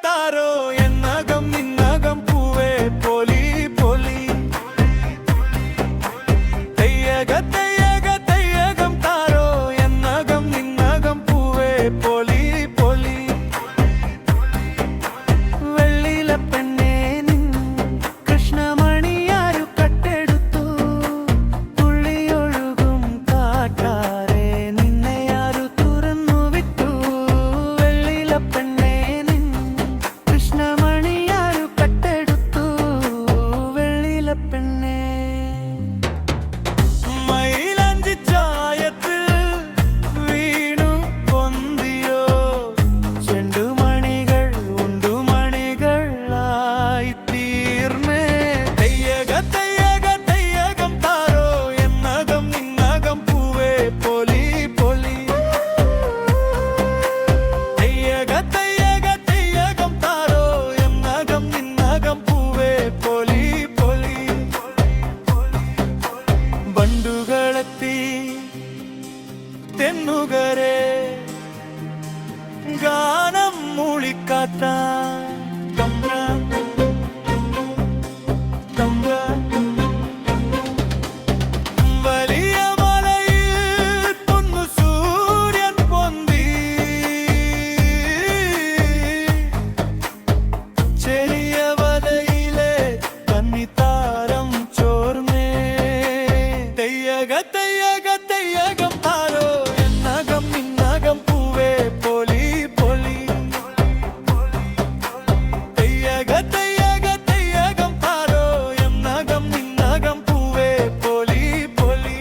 താരോ എന്നകം നിന്നകം പൂവേ പൊലി പൊലി തെയ്യക തെയ്യക തെയ്യകം താരോ എന്നകം നിന്നകം പൂവേ പൊലി പൊലി വെള്ളില പെണ്ണേ നിൻ കൃഷ്ണമണിയാരു കട്ടെടുത്തു തുള്ളിയൊഴുകും കാറ്റാരെ നിന്നെ ആരു തുറന്നു വിട്ടു വെള്ളില പെണ്ണേ നിൻ കൃഷ്ണമണിയാരു കട്ടെടുത്തു വെള്ളില പെണ്ണേ മൈലാഞ്ചി ചായത്തിൽ വീണു പൊന്തിയോ ചെണ്ടുമണികൾ ഉണ്ടുമണികളായി തീർന്നേ തെയ്യക തെയ്യക തെയ്യകം താരോ എന്നകം നിന്നകം പൂവേ പൊലി പൊലി തെയ്യക തെയ്യക തെയ്യകം താരോ എന്നകം നിന്നകം പൂവേ പൊലി പൊലി ബണ്ടുകളെത്തി തെന്നുകരെ ഗാനം മൂളിക്കാത്ത വലിയ മലയിൽ പൊന്നു സൂര്യൻ പൊന്തി ചെറിയ വലയിലെ കന്നിത്താരം ചോർന്നേ തെയ്യക തെയ്യക തെയ്യകം താരോ എന്നകം നിന്നകം പൂവേ പൊലി പൊലി തെയ്യക തെയ്യക തെയ്യകം താരോ എന്നകം നിന്നകം പൂവേ പൊലി പൊലി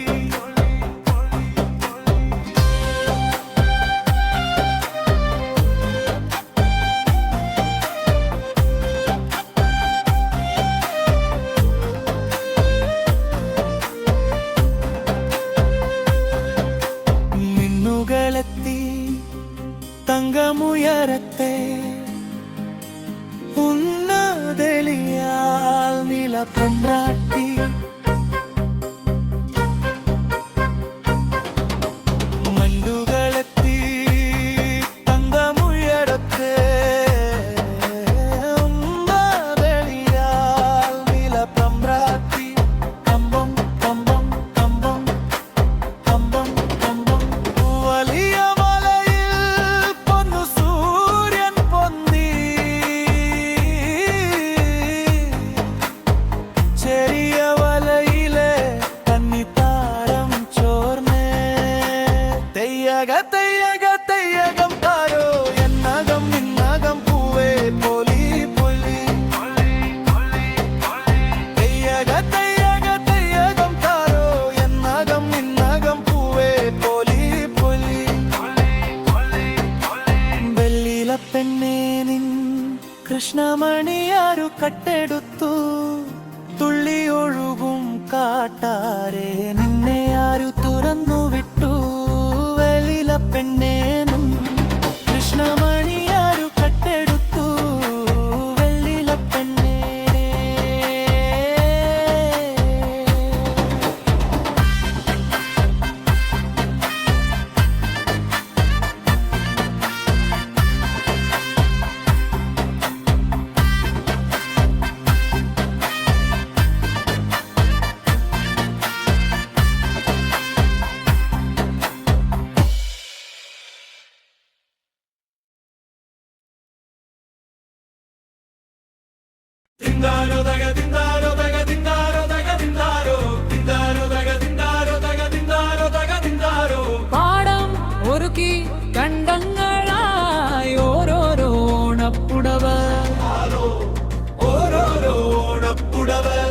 മിന്നുകളെത്തി തങ്കമുയരത്തെ ഉന്നതെളിയാൽ നില പന്ത്രാട്ടി മണ്ടുകളെത്തി തങ്കമുയരത്തെ ഉന്നതെളിയാൽ നില പന്ത്രാട്ടി കമ്പം കമ്പം കമ്പം കമ്പം കമ്പം വലിയ മലയിൽ പൊന്നു സൂര്യൻ പൊന്തി ചെറിയ വലയിലെ കന്നിത്താരം ചോർന്നേ തെയ്യക തെയ്യക തെയ്യകം താരോ എന്നകം നിന്നകം പൂവേ പൊലി പൊലി തെയ്യക തെയ്യക തെയ്യകം താരോ എന്നകം നിന്നകം പൂവേ പൊലി പൊലി വെള്ളില പെണ്ണേ നിൻ കൃഷ്ണമണിയാരു കട്ടെടുത്തു തുള്ളിയൊഴുകും കാട്ടാരെ നിന്നെ ആരു തുറന്നു വിട്ടു വെള്ളില പെണ്ണേ നിൻ കൃഷ്ണമണിയാരു കട്ടെടുത്തു വെള്ളില പെണ്ണേ ദിന്ദാരോ ദഗ ദിന്ദാരോ ദഗ ദിന്ദാരോ ദഗ ദിന്ദാരോ ദിന്ദാരോ ദഗ ദിന്ദാരോ ദഗ ദിന്ദാരോ ദഗ ദിന്ദാരോ പാടം ഒരുക്കി കണ്ടങ്ങളായി ഓരോരോ ഓണപ്പുടവർ ഓരോരോ ഓണപ്പുടവർ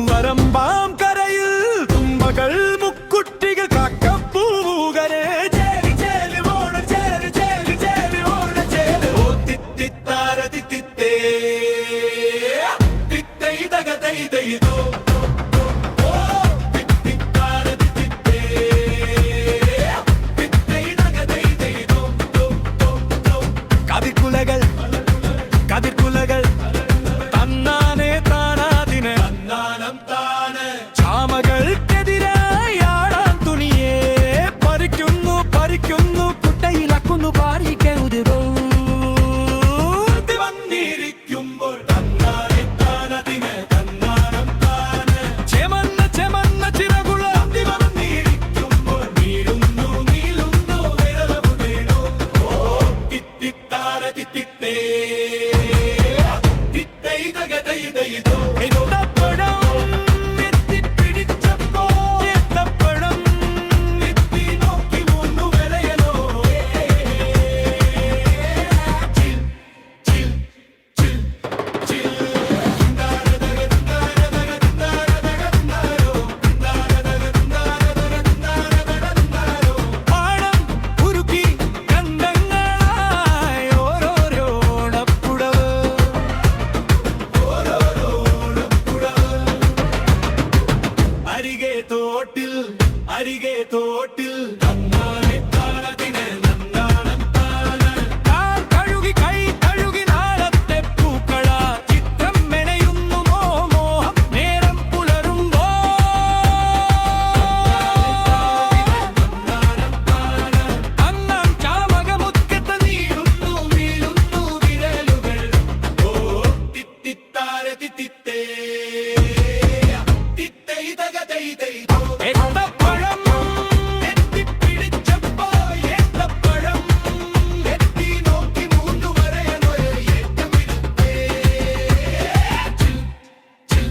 വരമ്പാം കരയിൽ തുമ്പകൾ മുക്കുട്ടികൾ കാക്കപ്പൂകരെ ചേരി ചേരി ഓണ ചേരി ചേരി ചേരി ഓണ ചേരി ഓ തിത്തിത്താര തിത്തിത്തേ തിത്തേ തിത്തൈ തക തൈ തൈതോ ഏത്തപ്പഴം എത്തിപ്പിടിച്ചപ്പോ ഏത്തപ്പഴം എത്തി നോക്കി മൂന്നു വരയനോ ചിൽ ചിൽ ചിൽ ചിൽ പാടം ഉരുക്കി കണ്ടങ്ങളായി ഓരോരോ ഓണപ്പുടവ് അരികെ തോട്ടിൽ നന്നായി താളത്തിനെ നന്നാണം താളൻ കാൽ കഴുകി കൈ കഴുകി നാളത്തെ പൂക്കള ചിത്രം മെനയുന്നു മോഹം നേരം പുലരുമ്പോ അന്നാം ചാമകമുറ്റത്ത് നീളുന്നു വീഴുന്നു വിരലുകൾ ഓ തിത്തിത്താര തിത്തിത്തേ തിത്തൈ തക തൈ തൈതോ ഏത്തപ്പഴം എത്തിപ്പിടിച്ചപ്പോ ഏത്തപ്പഴം എത്തി നോക്കി മൂന്നു വരയനോ ഏറ്റമിരുത്തേ ചിൽ ചിൽ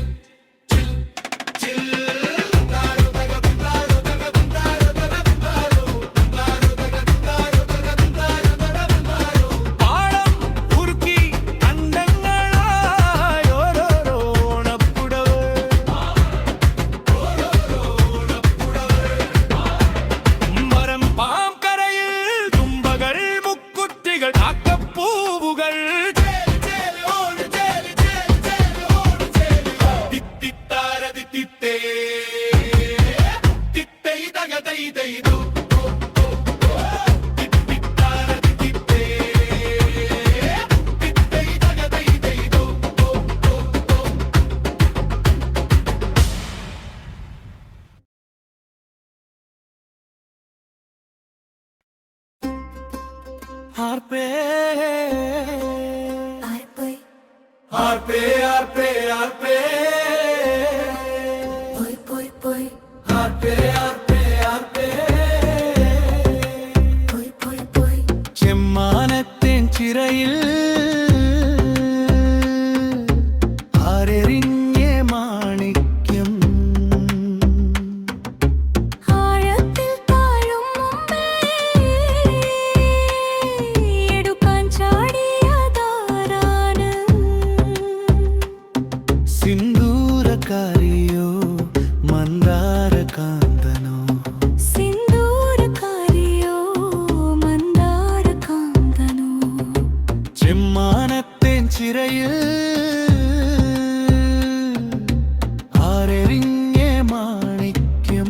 ചിൽ ചിൽ താരോ തക താരോ തക താരോ തക താരോ താരോ തക താരോ തക താരോ തക താരോ പാടം ഉരുക്കി അണ്ടങ്ങളായി ഓരോരോ ഓണപ്പുടവ് മരം പാം കരയിൽ തുമ്പകൾ മുക്കുറ്റികൾ കാക്കപ്പൂവുകൾ തിത്തിത്താര തിത്തിത്തേ തിത്തൈ തക തൈ തൈതോ തിത്തിത്താര തിത്തിത്തേ തിത്തൈ തക തൈ തൈതോ ആർപ്പേ ആർപ്പോയ് ആർപ്പേ ആർപ്പേ ആർപ്പേ പോയ് പോയ് പോയ് ആർപ്പേ ആർപ്പേ ആർപ്പേ പോയ് പോയ് പോയ് ചെമ്മാനത്തിൻ ചിറയിൽ ആരെറിഞ്ഞ മാണിക്യം ആഴത്തിൽ താഴും മുമ്പേ എടുക്കാൻ ചാടിയതാരാണ് സിന്ദൂരക്കാരിയോ മന്ദാരകാന്തനോ സിന്ദൂരക്കാരിയോ മന്ദാരകാന്തനോ ചെമ്മാനത്തിൻ ചിറയിൽ ആരെറിഞ്ഞ മാണിക്യം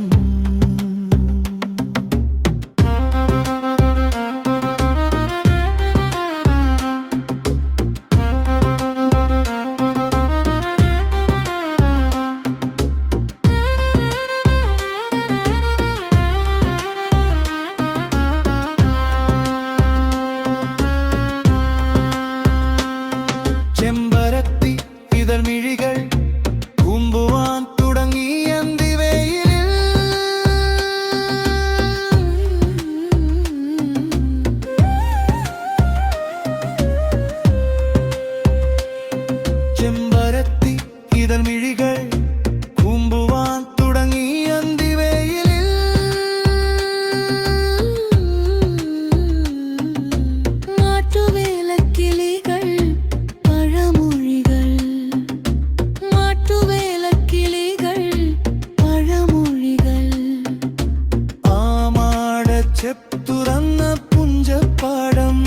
ചെമ്പരത്തി ഇതൾ മിഴികൾ കുമ്പുവാൻ തുടങ്ങി അന്തിവെയിലിൽ ചെമ്പരത്തി ഇതൾ മിഴികൾ കുമ്പുവാൻ തുടങ്ങി അന്തിവെയിലിൽ മാറ്റുവേലക്കിളികൾ പഴമൊഴികൾ മാറ്റുവേലക്കിളികൾ പഴമൊഴികൾ ആമാടച്ചെത്തുറന്ന പുഞ്ചപ്പാടം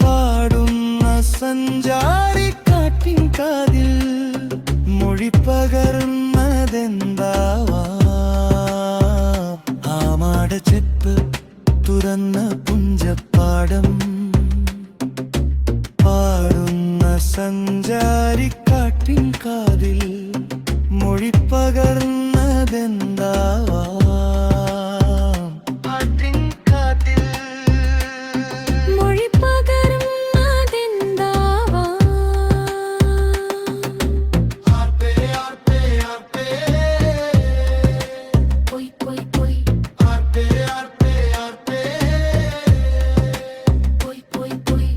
പാടുന്ന സഞ്ചാരിക്കാറ്റിൻ കാതിൽ മൊഴി പകരുന്നതെന്താവാ ആമാടച്ചെപ്പ് തുറന്ന പുഞ്ചപ്പാടം പാടുന്ന സഞ്ചാരിക്കാറ്റിൻ കാതിൽ മൊഴി പകർന്നതെന്താവാ മൊഴി പകരുന്നതെന്താവാ പോയ് പോയ് പോയ് പോയ് പോയ് പോയ്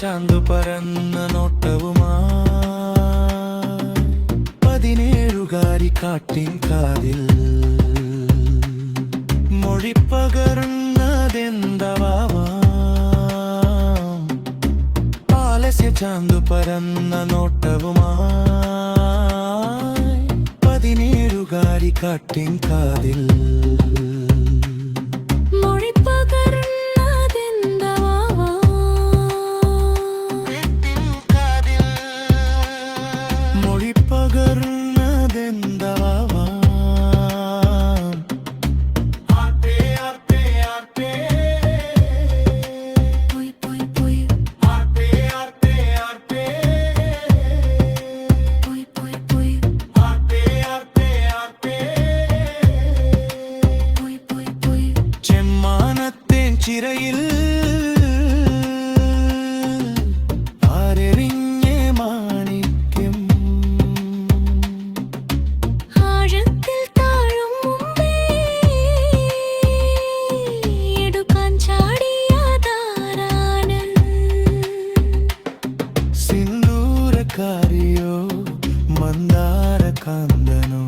ചാന്തു പരന്ന നോട്ടവുമാ 17 കാട്ടിൻ കാതിൽ മൊഴിപ്പകർന്നതെന്തവാം ആലസ്യ ചാന്തു പരന്ന നോട്ടവുമായി 17 കാട്ടിൻ കാതിൽ ചിറയിൽ ആരെറിഞ്ഞ മാണിക്യം ആഴത്തിൽ താഴും മുമ്പേ എടുക്കാൻ ചാടിയതാരാണ് സിന്ദൂരക്കാരിയോ മന്ദാരകാന്തനോ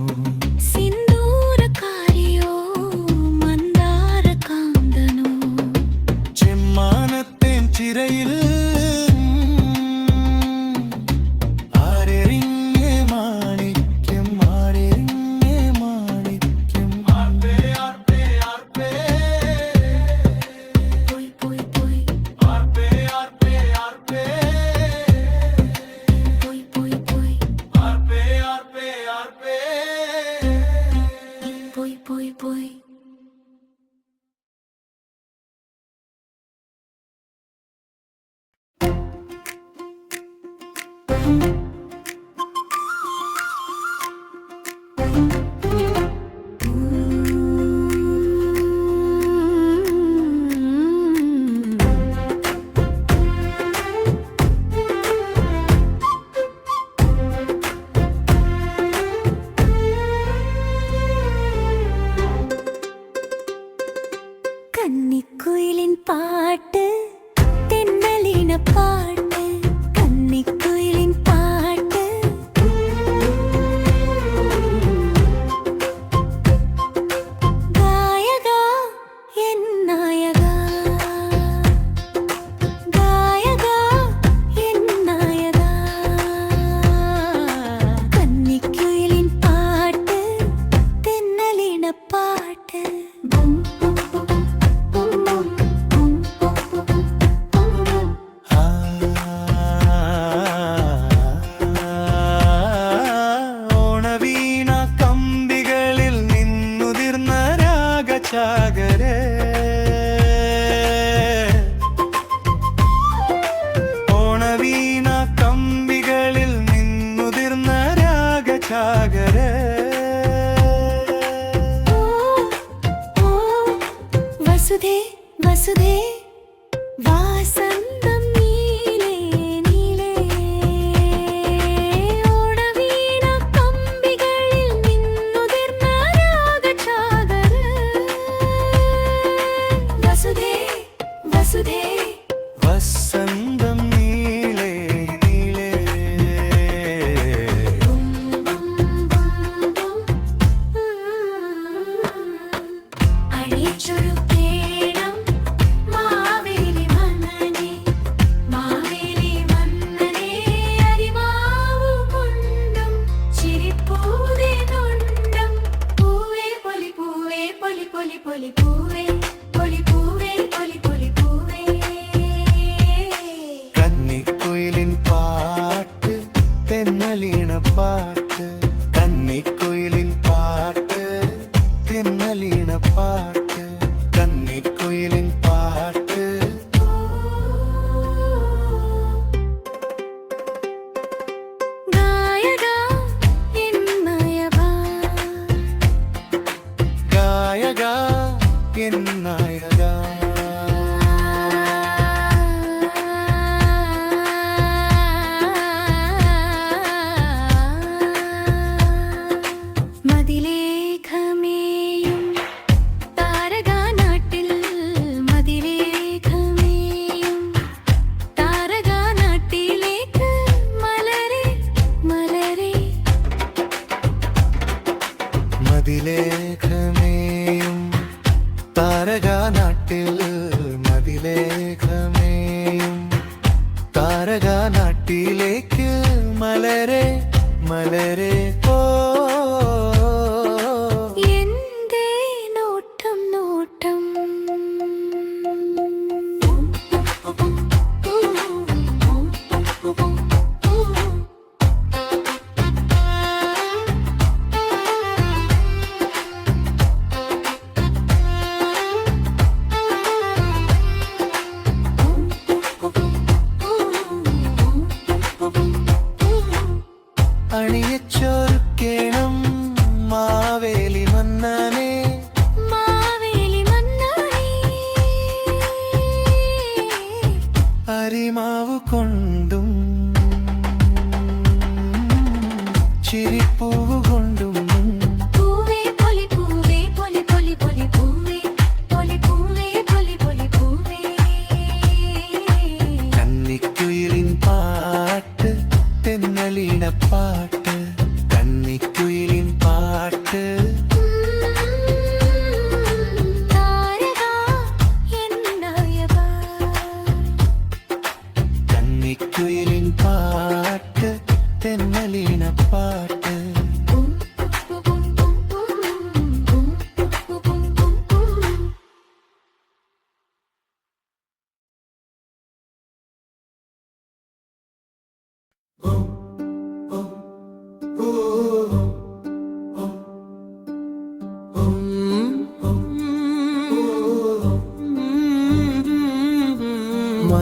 ചിറയിൽ ആരെറിഞ്ഞ മാണിക്യം ആരെറിഞ്ഞ മാണിക്യം ആർപ്പേ ആർപ്പേ ആർപ്പേ പോയി പോയി പോയി ആർപ്പേ ആർപ്പേ ആർപ്പേ പോയി പോയി പോയി ആർപ്പേ ആർപ്പേ ആർപ്പേ പോയി പോയി പോയി കന്നിക്കുയിലിൻ പാട്ട് തെന്നലിന പാട്ട് കന്നിക്കുയിലിൻ പാട്ട് ഗായക എൻ നായക ഗായക എൻ നായക കന്നിക്കുയിലിൻ പാട്ട് തെന്നലിന പാട്ട് ഓണവീണ കമ്പികളിൽ നിന്നുതിർന്ന രാഗചാകരേ ഓണവീണ കമ്പികളിൽ നിന്നുതിർന്ന രാഗചാകരേ വസുധേ വസുധേ വാസന്തം നീലേ നീലേ ഓണവീണ കമ്പികളിൽ നിന്നുതിർന്ന രാഗചാകര വസുധേ വസുധേ വസന്തം നീലേ നീലേ അഴിച്ചൊരു കേണം മാവേലി മന്നനെ മാവേലി മന്നനെ അരിമാവു കൊണ്ടും ചിരിപ്പൂവേ നുണ്ടും പൂവേ പൊലി പൂവേ പൊലി പൊലി പൊലി പൂവേ പൊലി പൂവേ പൊലി പൊലി പൂവേ കന്നിക്കുയിലിൻ പാട്ട് തെന്നലീണ പാട്ട് കന്നിക്കുയിലിൻ പാട്ട് തെന്നലീണ പാട്ട് കന്നിക്കുയിലിൻ പാട്ട് ഗായക എൻ നായക ഗായക എൻ നായക മതിലേഖമേയും താരകാനാട്ടിൽ മതിലേഖമേയും താരകാ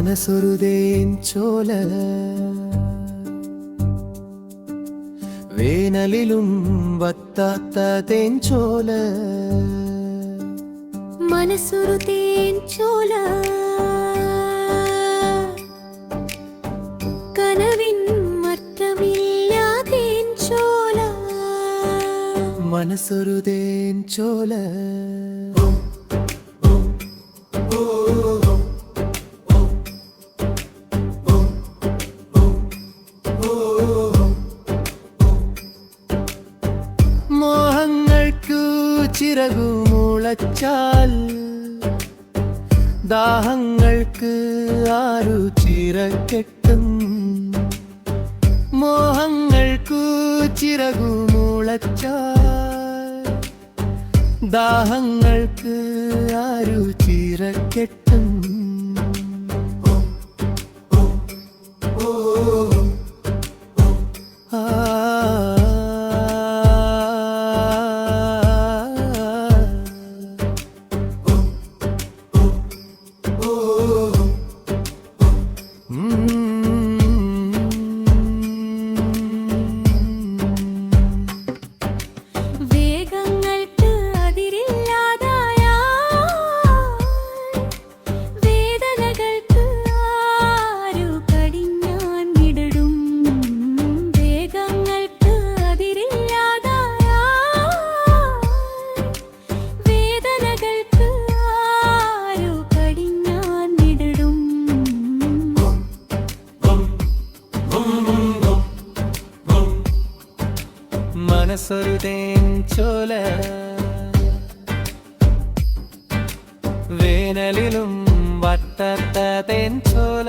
മനസ്സൊരു തേൻചോല വേനലിലും വത്താത്ത തേൻചോല മനസ്സൊരു തേൻചോല കനവിൻ മറ്റമില്ല തേൻചോല മനസ്സൊരു തേൻചോല മോഹങ്ങൾക്കു ചിറകു മുളച്ചാൽ ദാഹങ്ങൾക്ക് ആരു ചിറകെട്ടും മോഹങ്ങൾക്കു ചിറകു മുളച്ചാൽ ദാഹങ്ങൾക്ക് ആരു ചിറകെട്ടും വേഗങ്ങൾക്ക് അതിരില്ലാതായാൽ വേദനകൾക്ക് ആരു കടിഞ്ഞാൻ ഇടടും വേഗങ്ങൾക്ക് അതിരില്ലാതായാൽ വേദനകൾക്ക് ആരു കടിഞ്ഞാൻ ഇടടും മനസ്സൊരു തേൻചോല വേനലിലും വട്ടാത്ത തേൻചോല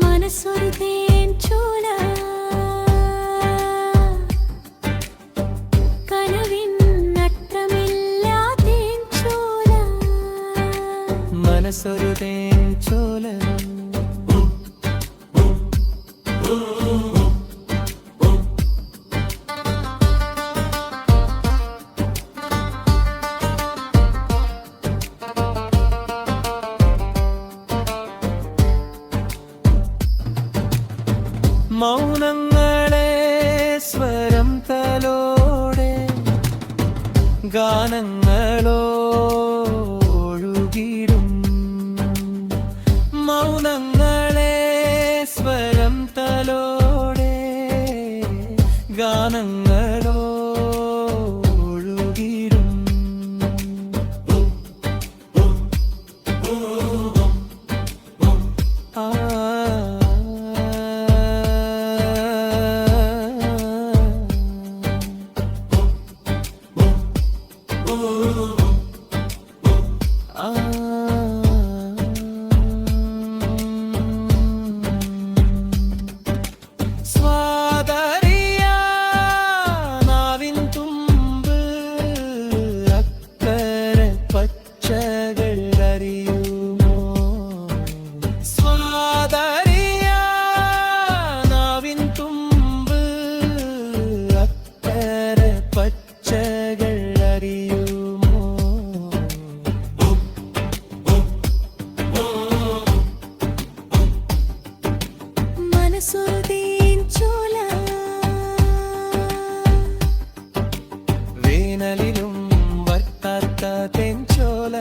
മനസ്സൊരു തേൻചോല കനവിൻ നട്ടമില്ലാ തേൻചോല മനസ്സൊരു തേൻചോല മൗനങ്ങളെ സ്വരം തലോടെ ഗാനങ്ങളോ ഒഴുകിടും മൗനങ്ങളെ സ്വരം തലോടെ ഗാനങ്ങളോ ഒഴുകിടും മനസ്സൊരു തേൻചോല വേനലിലും വട്ടാത്ത തേൻചോല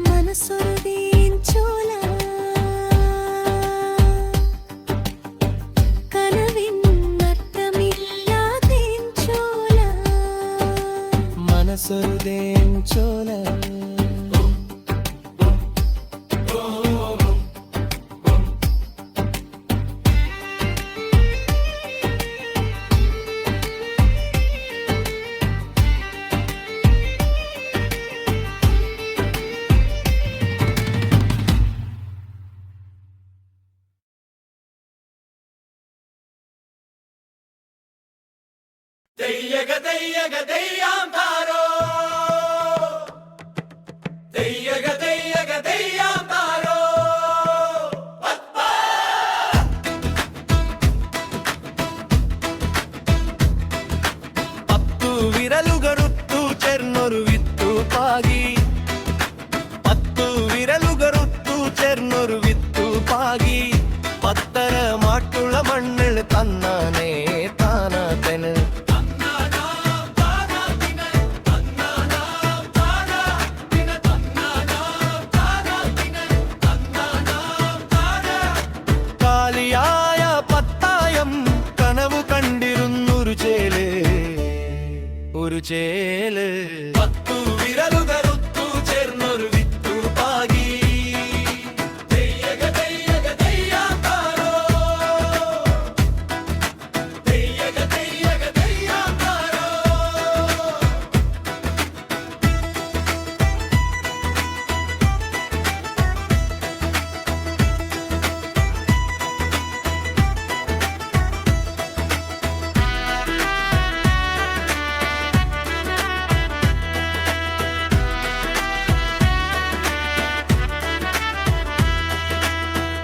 മനസ്സൊരു തേൻചോല കനവിൻ നട്ടമില്ലാ തേൻചോല മനസ്സൊരു തേൻചോല തെയ്യക തെയ്യക തെയ്യാം താരോ തെയ്യക തെയ്യക തെയ്യാം താരോ പത്തു വിരലുകറുത്തു ചേർന്നൊരു വിത്തു പാകി 10 ഒരു ചേല്. 10 വിരലുകളൊത്തു ചേർന്നൊരു വിത്തു പാകി. തെയ്യക തെയ്യക തെയ്യാത്താരോ, തെയ്യക തെയ്യക തെയ്യാത്താരോ.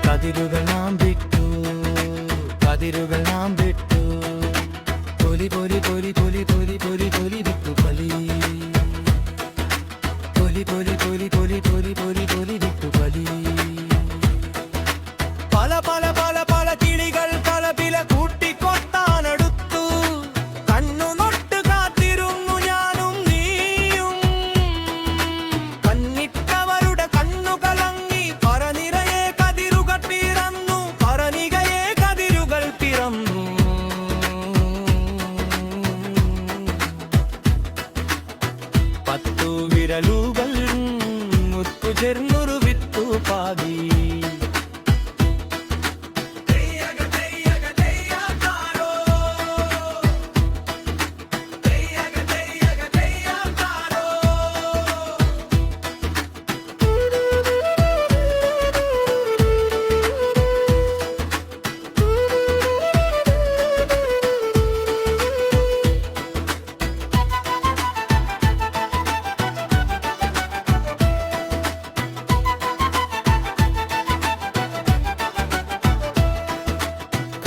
കതിരുകൾ നാം വിട്ടു, കതിരുകൾ നാം വിട്ടു. പൊലി പൊലി പൊലി പൊലി പൊലി പൊലി പൊലി വിട്ടു പൊലി. പൊലി പൊലി പൊലി പൊലി പൊലി പൊലി പൊലി വിട്ടു പൊലി. പല പല പല പല കിളികൾ പല പില കൂട്ടിക്കൊട്ടാനെടുത്തു. കണ്ണു നൊട്ട് കാത്തിരുന്നു ഞാനും നീയും. കന്നിട്ടവരുടെ കണ്ണു കലങ്ങി പറനിരയെ കതിരുകൾ പിറന്നു, പറനികയെ കതിരുകൾ പിറന്നു. 10 വിരലുകൾ ഒത്തുചേർന്നൊരു വിത്തു പാകി. തെയ്യക തെയ്യക തെയ്യാത്താരോ, തെയ്യക തെയ്യക തെയ്യാത്താരോ.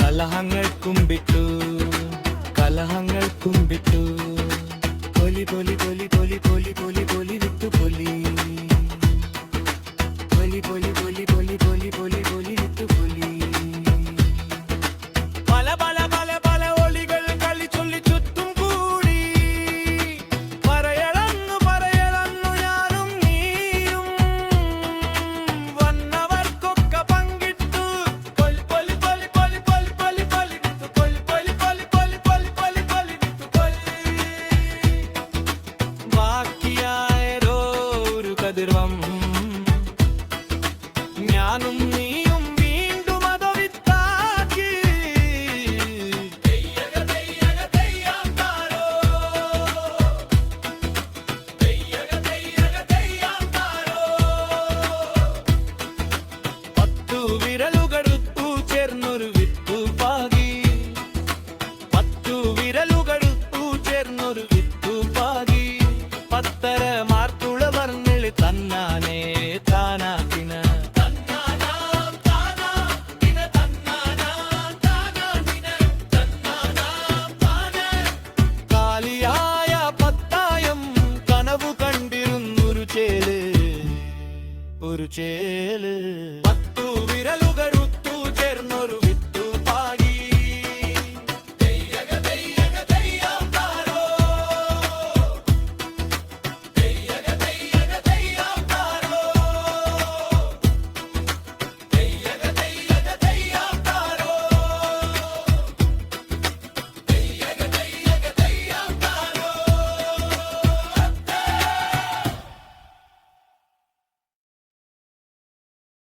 കലഹങ്ങൾ കുമ്പിട്ടു, കലഹങ്ങൾ കുമ്പിട്ടു.